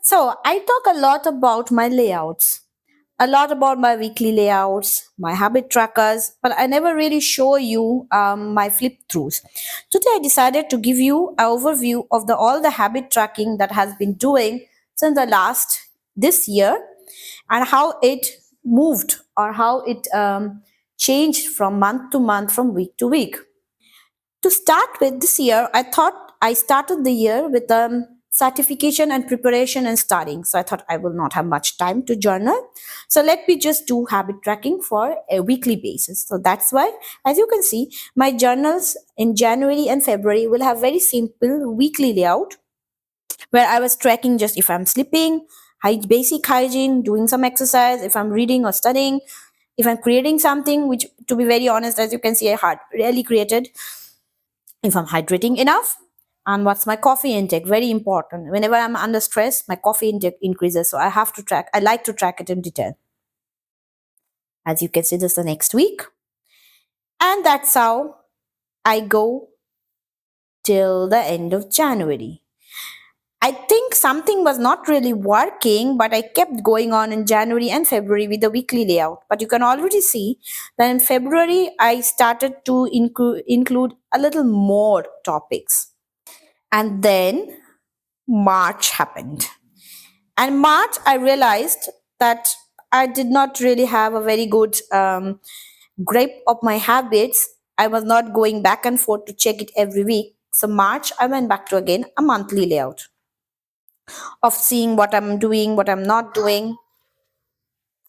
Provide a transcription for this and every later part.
So I talk a lot about my layouts, a lot about my weekly layouts, my habit trackers, but I never really show you my flip throughs. Today I decided to give you an overview of the all the habit tracking that has been doing since the last this year and how it moved or how it changed from month to month, from week to week. To start with this year, I thought I started the year with certification and preparation and studying. So I thought I will not have much time to journal. So let me just do habit tracking for a weekly basis. So that's why, as you can see, my journals in January and February will have very simple weekly layout where I was tracking just if I'm sleeping, basic hygiene, doing some exercise, if I'm reading or studying, if I'm creating something, which to be very honest, as you can see, I had really created, if I'm hydrating enough, and what's my coffee intake. Very important. Whenever I'm under stress, my coffee intake increases. So I have to track, I like to track it in detail. As you can see, this is the next week. And that's how I go till the end of January. I think something was not really working, but I kept going on in January and February with the weekly layout. But you can already see that in February, I started to include a little more topics. And then March happened. And March, I realized that I did not really have a very good grip of my habits. I was not going back and forth to check it every week. So March, I went back to again a monthly layout of seeing what I'm doing, what I'm not doing.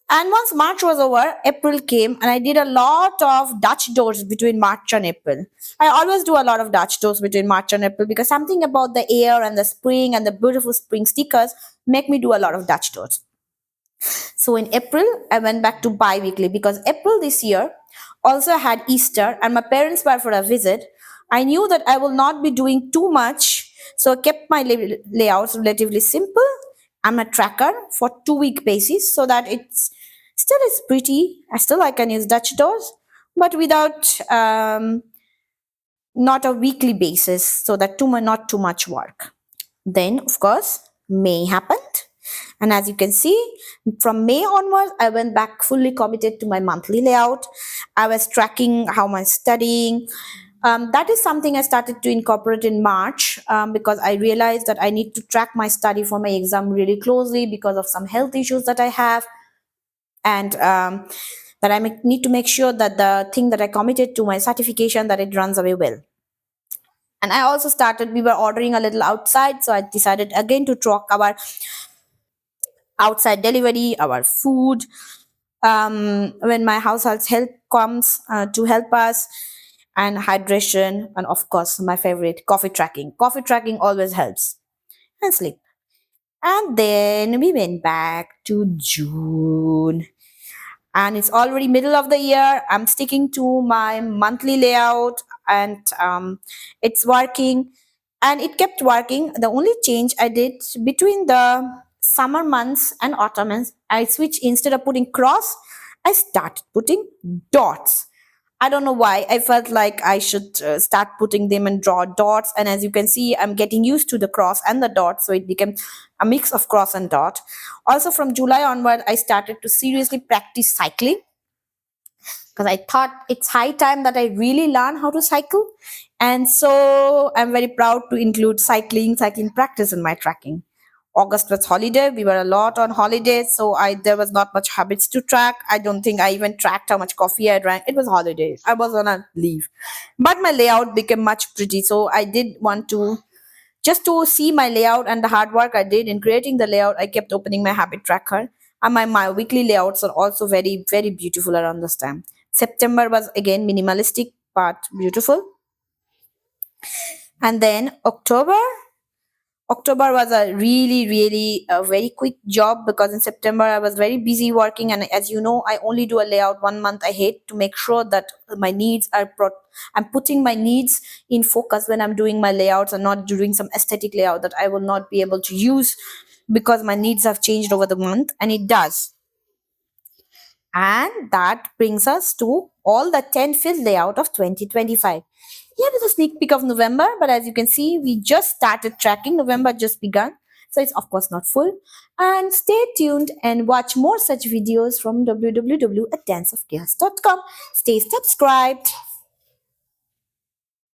And once March was over, April came, and I did a lot of Dutch doors between March and April. I always do a lot of Dutch doors between March and April because something about the air and the spring and the beautiful spring stickers make me do a lot of Dutch doors. So in April, I went back to bi weekly because April this year also had Easter and my parents were for a visit. I knew that I will not be doing too much, so I kept my layouts relatively simple. I'm a tracker for 2 week basis so that it's still is pretty. I can use Dutch doors, but without not a weekly basis, so that not too much work. Then, of course, May happened. And as you can see, from May onwards, I went back fully committed to my monthly layout. I was tracking how I'm studying. That is something I started to incorporate in March because I realized that I need to track my study for my exam really closely because of some health issues that I have. And that I need to make sure that the thing that I committed to my certification, that it runs away well. And I also we were ordering a little outside. So I decided again to track our outside delivery, our food, when my household's help comes to help us, and hydration, and of course, my favorite, coffee tracking. Coffee tracking always helps, and sleep. And then we went back to June. And it's already middle of the year. I'm sticking to my monthly layout, and it's working. And it kept working. The only change I did between the summer months and autumn months, I switched, instead of putting cross, I started putting dots. I don't know why. I felt like I should start putting them and draw dots. And as you can see, I'm getting used to the cross and the dot. So it became a mix of cross and dot. Also, from July onward, I started to seriously practice cycling because I thought it's high time that I really learn how to cycle. And so I'm very proud to include cycling practice in my tracking. August was holiday. We were a lot on holiday, so there was not much habits to track. I don't think I even tracked how much coffee I drank. It was holiday. I was on a leave. But my layout became much pretty, so I did want to, just to see my layout and the hard work I did in creating the layout, I kept opening my habit tracker. And my weekly layouts are also very, very beautiful around this time. September was again minimalistic but beautiful. And then October was a really, really a very quick job because in September I was very busy working, and as you know, I only do a layout 1 month ahead to make sure that my needs are I'm putting my needs in focus when I'm doing my layouts and not doing some aesthetic layout that I will not be able to use because my needs have changed over the month, and it does. And that brings us to all the 10 field layout of 2025. Here is a sneak peek of November, but as you can see, we just started tracking. November just begun. so it's of course not full. And stay tuned and watch more such videos from www.danceofchaos.com. Stay subscribed.